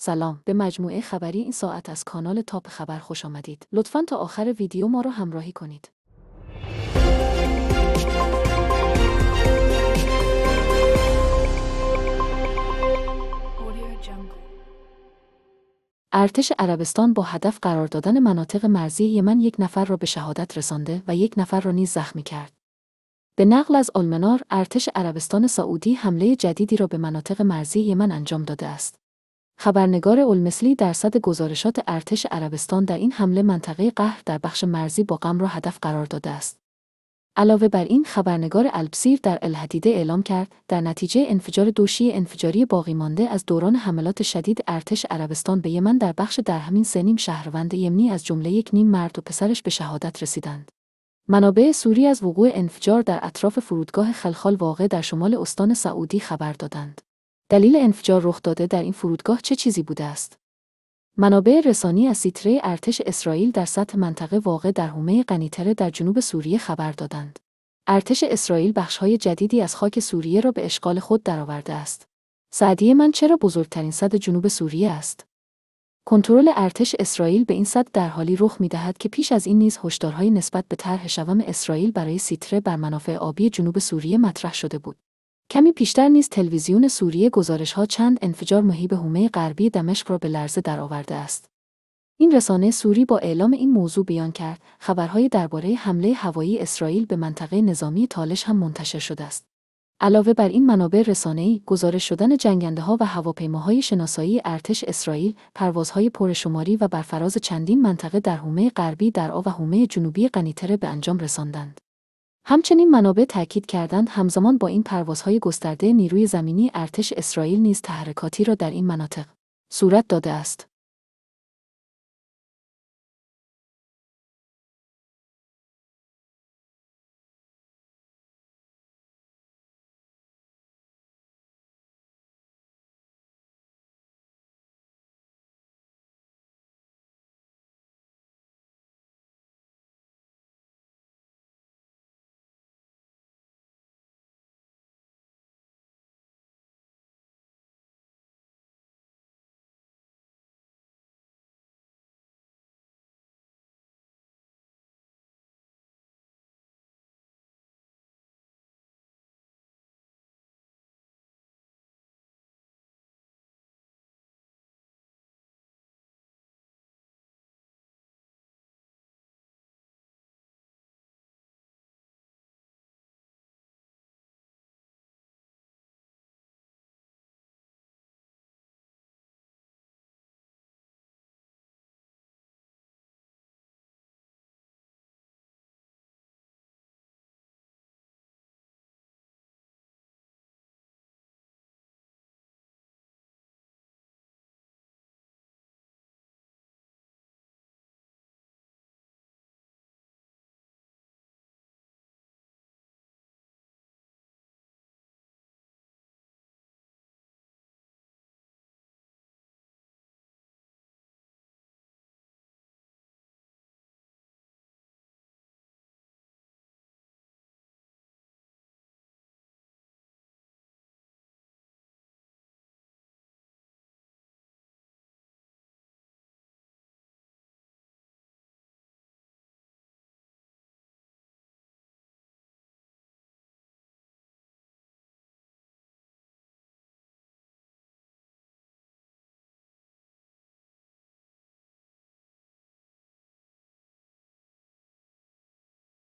سلام، به مجموعه خبری این ساعت از کانال تاپ خبر خوش آمدید. لطفاً تا آخر ویدیو ما را همراهی کنید. ارتش عربستان با هدف قرار دادن مناطق مرزی یمن یک نفر را به شهادت رسانده و یک نفر را نیز زخمی کرد. به نقل از المنار، ارتش عربستان سعودی حمله جدیدی را به مناطق مرزی یمن انجام داده است. خبرنگار المثلی درصد گزارشات ارتش عربستان در این حمله منطقه قهر در بخش مرزی با قم را هدف قرار داده است. علاوه بر این، خبرنگار البصیر در الحدیده اعلام کرد در نتیجه انفجار دوشی انفجاری باقی مانده از دوران حملات شدید ارتش عربستان به یمن در بخش درهمین 3 شهروند یمنی از جمله 1 مرد و پسرش به شهادت رسیدند. منابع سوری از وقوع انفجار در اطراف فرودگاه خلخال واقع در شمال استان سعودی خبر دادند. دلیل انفجار رخ داده در این فرودگاه چه چیزی بوده است؟ منابع رسانی از سیتره ارتش اسرائیل در سطح منطقه واقع در حومه قنیطره در جنوب سوریه خبر دادند. ارتش اسرائیل بخش‌های جدیدی از خاک سوریه را به اشغال خود درآورده است. سد من چرا بزرگترین سد جنوب سوریه است؟ کنترل ارتش اسرائیل به این سد در حالی رخ می‌دهد که پیش از این نیز هشدارهای نسبت به طرح شوم اسرائیل برای سیتره بر منافع آبی جنوب سوریه مطرح شده بود. کمی پیشتر نیز تلویزیون سوریه گزارش‌ها چند انفجار محیط حومه غربی دمشق را به لرزه درآورده است. این رسانه سوری با اعلام این موضوع بیان کرد، خبرهای درباره حمله هوایی اسرائیل به منطقه نظامی تالش هم منتشر شده است. علاوه بر این منابع رسانه‌ای، گزارش شدن جنگنده‌ها و هواپیماهای شناسایی ارتش اسرائیل، پروازهای پرشماری و بر فراز چندین منطقه در حومه غربی درعا و حومه جنوبی قنیطره به انجام رساندند. همچنین منابع تاکید کردند همزمان با این پروازهای گسترده نیروی زمینی ارتش اسرائیل نیز تحرکاتی را در این مناطق صورت داده است.